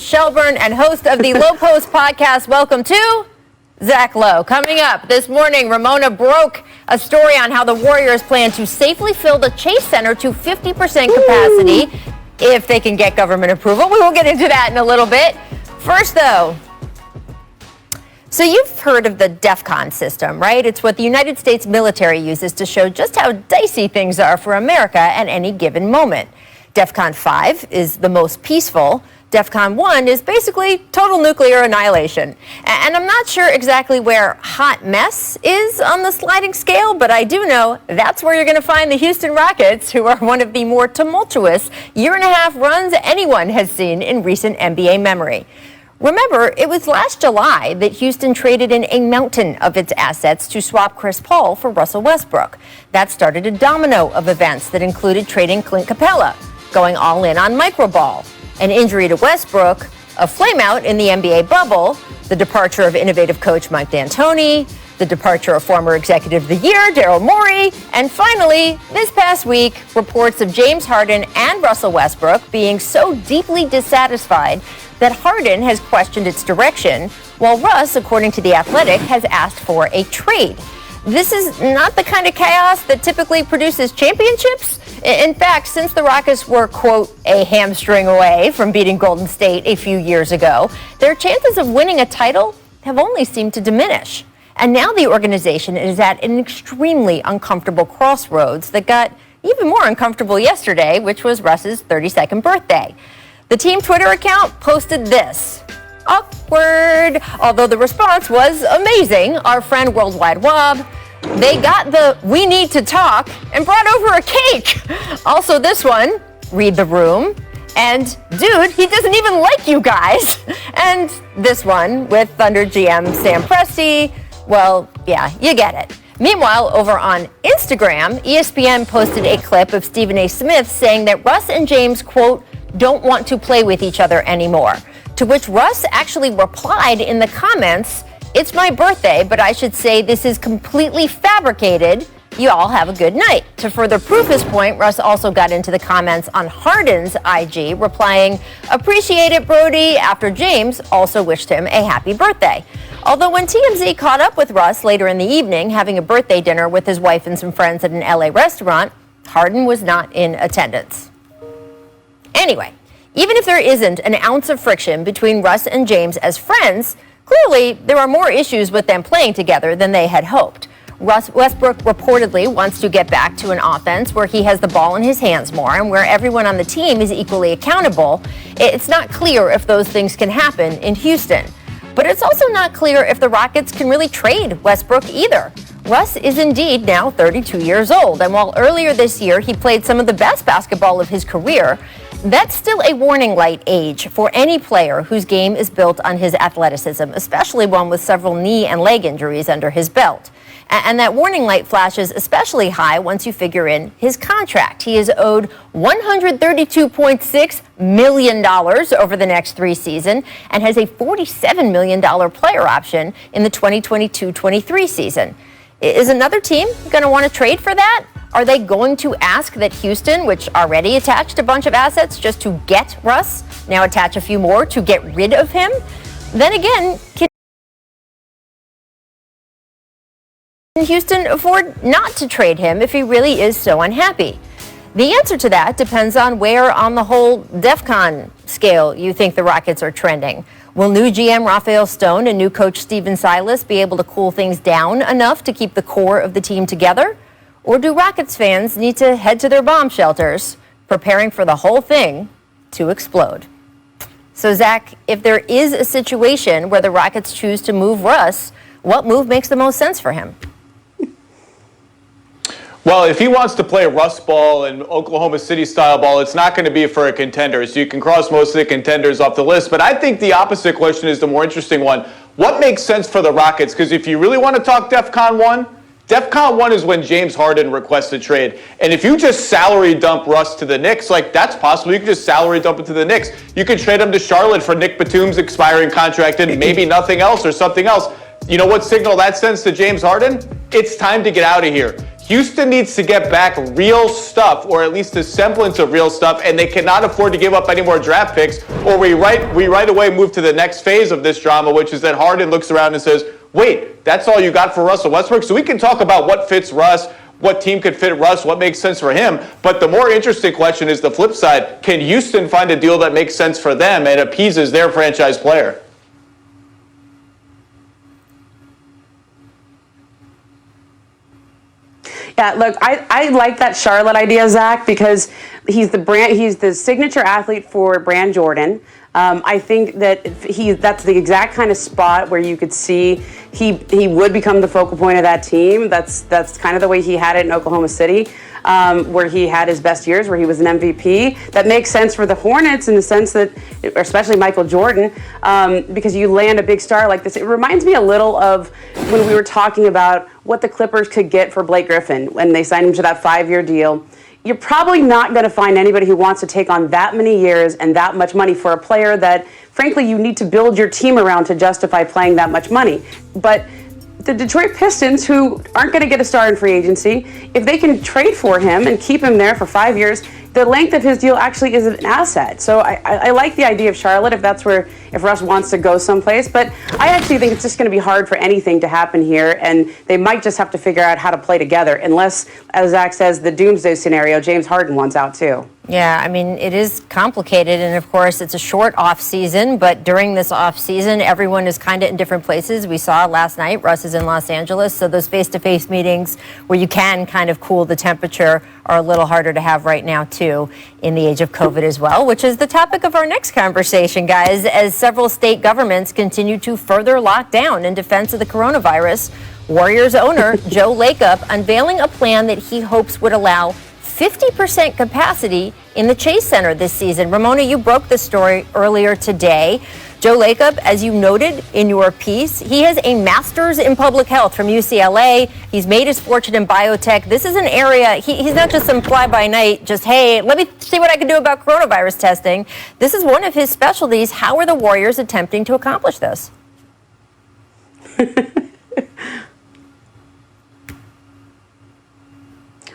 Shelburne and host of the Low Post podcast. Welcome to Zach Lowe. Coming up this morning, Ramona broke a story on how the Warriors plan to safely fill the Chase Center to 50% capacity if they can get government approval. We will get into that in a little bit. First, though, so you've heard of the DEFCON system, right? It's what the United States military uses to show just how dicey things are for America at any given moment. DEFCON 5 is the most peaceful. DEFCON 1 is basically total nuclear annihilation. And I'm not sure exactly where hot mess is on the sliding scale, but I do know that's where you're going to find the Houston Rockets, who are one of the more tumultuous year-and-a-half runs anyone has seen in recent NBA memory. Remember, it was last July that Houston traded in a mountain of its assets to swap Chris Paul for Russell Westbrook. That started a domino of events that included trading Clint Capella, going all in on microball, an injury to Westbrook, a flameout in the NBA bubble, the departure of innovative coach Mike D'Antoni, the departure of former Executive of the Year Daryl Morey, and finally, this past week, reports of James Harden and Russell Westbrook being so deeply dissatisfied that Harden has questioned its direction, while Russ, according to The Athletic, has asked for a trade. This is not the kind of chaos that typically produces championships. In fact, since the Rockets were, quote, a hamstring away from beating Golden State a few years ago, their chances of winning a title have only seemed to diminish. And now the organization is at an extremely uncomfortable crossroads that got even more uncomfortable yesterday, which was Russ's 32nd birthday. The team Twitter account posted this. Awkward. Although the response was amazing. Our friend Worldwide Wob, they got the "we need to talk" and brought over a cake. Also this one, read the room. And dude, he doesn't even like you guys. And this one with Thunder GM Sam Presti. Well, yeah, you get it. Meanwhile, over on Instagram, ESPN posted a clip of Stephen A. Smith saying that Russ and James, quote, don't want to play with each other anymore. To which Russ actually replied in the comments, "It's my birthday, but I should say this is completely fabricated. You all have a good night." To further prove his point, Russ also got into the comments on Harden's IG, replying, "Appreciate it, Brody," after James also wished him a happy birthday. Although when TMZ caught up with Russ later in the evening, having a birthday dinner with his wife and some friends at an LA restaurant, Harden was not in attendance. Anyway, even if there isn't an ounce of friction between Russ and James as friends, clearly there are more issues with them playing together than they had hoped. Westbrook reportedly wants to get back to an offense where he has the ball in his hands more and where everyone on the team is equally accountable. It's not clear if those things can happen in Houston. But it's also not clear if the Rockets can really trade Westbrook either. Russ is indeed now 32 years old, and while earlier this year he played some of the best basketball of his career, that's still a warning light age for any player whose game is built on his athleticism, especially one with several knee and leg injuries under his belt. And that warning light flashes especially high once you figure in his contract. He is owed $132.6 million over the next 3 seasons and has a $47 million player option in the 2022-23 season. Is another team going to want to trade for that? Are they going to ask that Houston, which already attached a bunch of assets just to get Russ, now attach a few more to get rid of him? Then again, can Houston afford not to trade him if he really is so unhappy? The answer to that depends on where on the whole DEFCON scale you think the Rockets are trending. Will new GM Rafael Stone and new coach Stephen Silas be able to cool things down enough to keep the core of the team together? Or do Rockets fans need to head to their bomb shelters, preparing for the whole thing to explode? So, Zach, if there is a situation where the Rockets choose to move Russ, what move makes the most sense for him? Well, if he wants to play Russ ball and Oklahoma City style ball, it's not going to be for a contender. So you can cross most of the contenders off the list. But I think the opposite question is the more interesting one. What makes sense for the Rockets? Because if you really want to talk DEFCON 1, DEFCON 1 is when James Harden requests a trade. And if you just salary dump Russ to the Knicks, like that's possible. You can just salary dump it to the Knicks. You could trade him to Charlotte for Nick Batum's expiring contract and maybe nothing else or something else. You know what signal that sends to James Harden? It's time to get out of here. Houston needs to get back real stuff, or at least a semblance of real stuff, and they cannot afford to give up any more draft picks, or we right away move to the next phase of this drama, which is that Harden looks around and says, wait, that's all you got for Russell Westbrook? So we can talk about what fits Russ, what team could fit Russ, what makes sense for him. But the more interesting question is the flip side. Can Houston find a deal that makes sense for them and appeases their franchise player? Yeah, look, I like that Charlotte idea, Zach, because he's the signature athlete for Brand Jordan. I think that that's the exact kind of spot where you could see he would become the focal point of that team. That's kind of the way he had it in Oklahoma City, where he had his best years, where he was an MVP. That makes sense for the Hornets in the sense that, especially Michael Jordan, because you land a big star like this. It reminds me a little of when we were talking about what the Clippers could get for Blake Griffin when they signed him to that 5-year deal. You're probably not going to find anybody who wants to take on that many years and that much money for a player that, frankly, you need to build your team around to justify paying that much money. But the Detroit Pistons, who aren't going to get a star in free agency, if they can trade for him and keep him there for 5 years, the length of his deal actually is an asset. So I like the idea of Charlotte if Russ wants to go someplace. But I actually think it's just going to be hard for anything to happen here, and they might just have to figure out how to play together, unless, as Zach says, the doomsday scenario, James Harden wants out too. Yeah, I mean, it is complicated, and of course, it's a short off season, but during this off season, everyone is kind of in different places. We saw last night, Russ is in Los Angeles, so those face-to-face meetings where you can kind of cool the temperature are a little harder to have right now, too, in the age of COVID as well, which is the topic of our next conversation, guys, as several state governments continue to further lock down in defense of the coronavirus. Warriors owner Joe Lacob unveiling a plan that he hopes would allow 50% capacity in the Chase Center this season. Ramona, you broke the story earlier today. Joe Lacob, as you noted in your piece, he has a master's in public health from UCLA. He's made his fortune in biotech. This is an area, he's not just some fly-by-night, just, hey, let me see what I can do about coronavirus testing. This is one of his specialties. How are the Warriors attempting to accomplish this?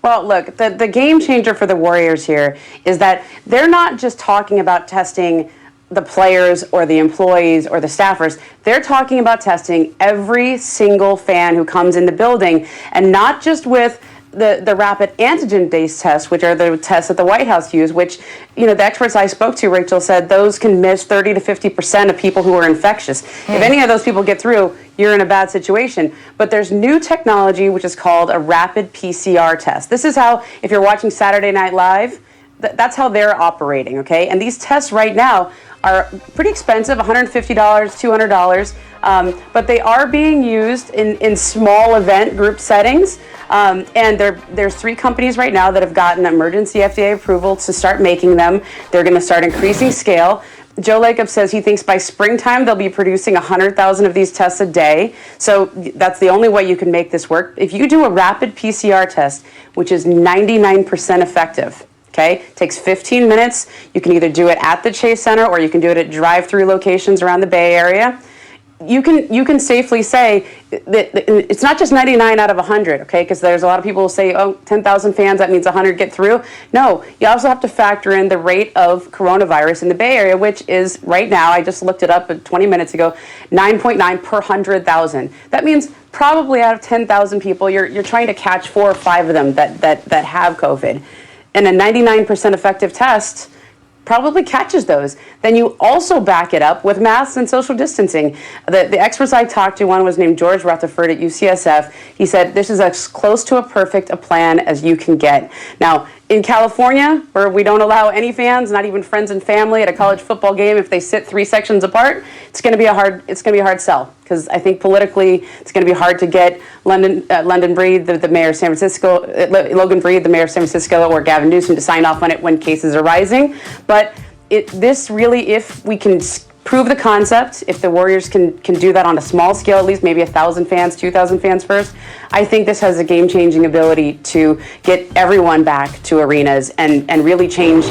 Well, look, the game changer for the Warriors here is that they're not just talking about testing the players or the employees or the staffers. They're talking about testing every single fan who comes in the building, and not just with the rapid antigen-based tests, which are the tests that the White House use, which, you know, the experts I spoke to, Rachel, said those can miss 30 to 50% of people who are infectious. If any of those people get through, you're in a bad situation. But there's new technology, which is called a rapid PCR test. This is how, if you're watching Saturday Night Live, that's how they're operating, okay? And these tests right now are pretty expensive, $150, $200, but they are being used in small event group settings. And there's 3 companies right now that have gotten emergency FDA approval to start making them. They're going to start increasing scale. Joe Lacob says he thinks by springtime they'll be producing 100,000 of these tests a day. So that's the only way you can make this work. If you do a rapid PCR test, which is 99% effective, okay, takes 15 minutes. You can either do it at the Chase Center or you can do it at drive-through locations around the Bay Area. You can safely say that it's not just 99 out of 100, okay? Because there's a lot of people who say, oh, 10,000 fans, that means 100 get through. No, you also have to factor in the rate of coronavirus in the Bay Area, which is right now, I just looked it up 20 minutes ago, 9.9 per 100,000. That means probably out of 10,000 people, you're trying to catch 4 or 5 of them that have COVID. And a 99% effective test probably catches those. Then you also back it up with masks and social distancing. The experts I talked to, one was named George Rutherford at UCSF. He said, this is as close to a perfect plan as you can get. Now, in California, where we don't allow any fans, not even friends and family at a college football game, if they sit 3 sections apart, it's going to be a hard sell. Because I think politically, it's going to be hard to get London Breed, the mayor of San Francisco, Logan Breed, the mayor of San Francisco, or Gavin Newsom to sign off on it when cases are rising. But this really, if we can prove the concept, if the Warriors can do that on a small scale, at least maybe 1,000 fans, 2,000 fans first, I think this has a game-changing ability to get everyone back to arenas and really change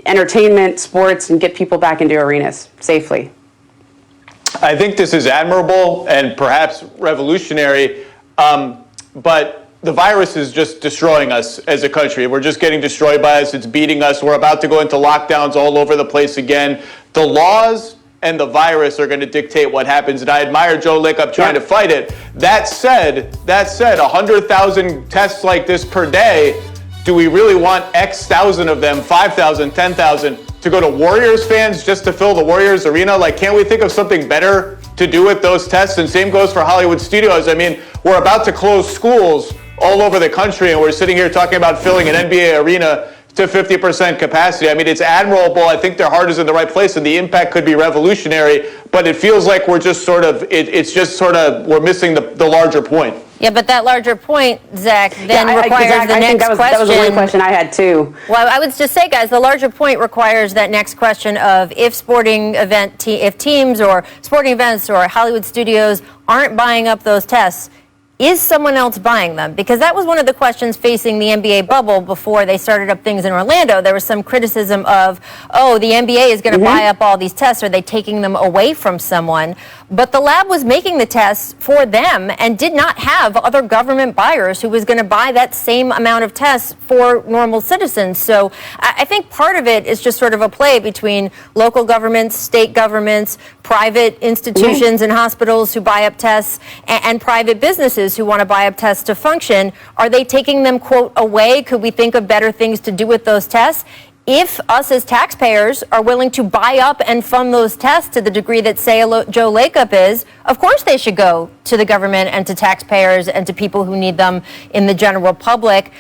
entertainment, sports, and get people back into arenas safely. I think this is admirable and perhaps revolutionary, but the virus is just destroying us as a country. We're just getting destroyed by us. It's beating us. We're about to go into lockdowns all over the place again. The laws and the virus are going to dictate what happens. And I admire Joe Lacob trying to fight it. That said, 100,000 tests like this per day, do we really want X thousand of them, 5,000, 10,000, to go to Warriors fans just to fill the Warriors arena? Like, can't we think of something better to do with those tests? And same goes for Hollywood Studios. I mean, we're about to close schools all over the country, and we're sitting here talking about filling an NBA arena to 50% capacity. I mean, it's admirable. I think their heart is in the right place, and the impact could be revolutionary. But it feels like we're just sort of, we're missing the larger point. Yeah, but that larger point, Zach, then requires the next question. That was the one question I had, too. Well, I would just say, guys, the larger point requires that next question of if if teams or sporting events or Hollywood studios aren't buying up those tests, is someone else buying them? Because that was one of the questions facing the NBA bubble before they started up things in Orlando. There was some criticism of, oh, the NBA is going to buy up all these tests. Are they taking them away from someone? But the lab was making the tests for them and did not have other government buyers who was going to buy that same amount of tests for normal citizens. So I think part of it is just sort of a play between local governments, state governments, private institutions and hospitals who buy up tests, and private businesses who want to buy up tests to function. Are they taking them, quote, away? Could we think of better things to do with those tests? If us as taxpayers are willing to buy up and fund those tests to the degree that, say, Joe Lacob is, of course they should go to the government and to taxpayers and to people who need them in the general public.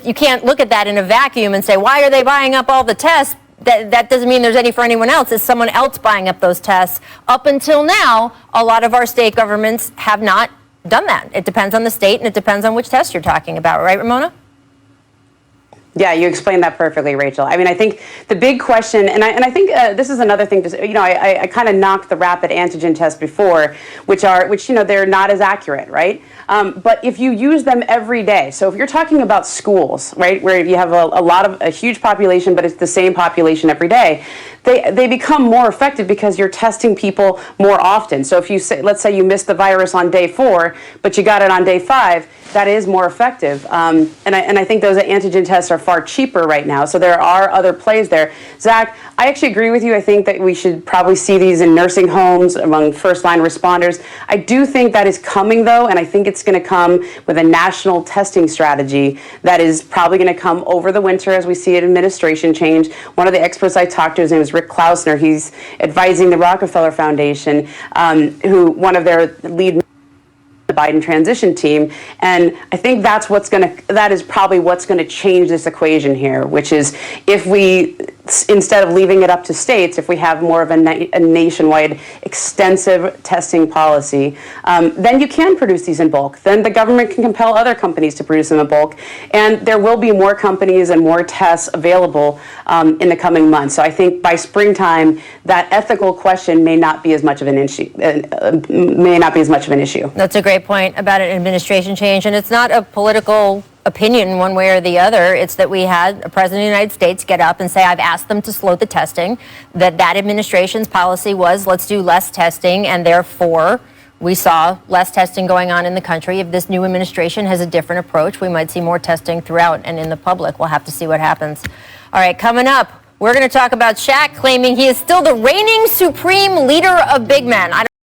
You can't look at that in a vacuum and say, why are they buying up all the tests? That doesn't mean there's any for anyone else. It's someone else buying up those tests. Up until now, a lot of our state governments have not done that. It depends on the state, and it depends on which test you're talking about, right, Ramona? Yeah, you explained that perfectly, Rachel. I mean, I think the big question, and I think this is another thing. I kind of knocked the rapid antigen tests before, which they're not as accurate, right? But if you use them every day, so if you're talking about schools, right, where you have a huge population, but it's the same population every day, they become more effective because you're testing people more often. So if you say, let's say you missed the virus on day 4, but you got it on day 5, that is more effective. And I think those antigen tests are far cheaper right now. So there are other plays there. Zach, I actually agree with you. I think that we should probably see these in nursing homes among first-line responders. I do think that is coming, though, and I think it's going to come with a national testing strategy that is probably going to come over the winter as we see an administration change. One of the experts I talked to, his name is Rick Klausner. He's advising the Rockefeller Foundation, one of their lead the Biden transition team, and I think that is probably what's going to change this equation here, which is if we, instead of leaving it up to states, if we have more of a nationwide extensive testing policy, then you can produce these in bulk. Then the government can compel other companies to produce them in bulk, and there will be more companies and more tests available in the coming months. So I think by springtime, that ethical question may not be as much of an issue. That's a great point about an administration change, and it's not a political opinion one way or the other. It's that we had a president of the United States get up and say, I've asked them to slow the testing, that administration's policy was let's do less testing, and therefore we saw less testing going on in the country. If this new administration has a different approach, we might see more testing throughout and in the public. We'll have to see what happens. All right, coming up, we're going to talk about Shaq claiming he is still the reigning supreme leader of big men.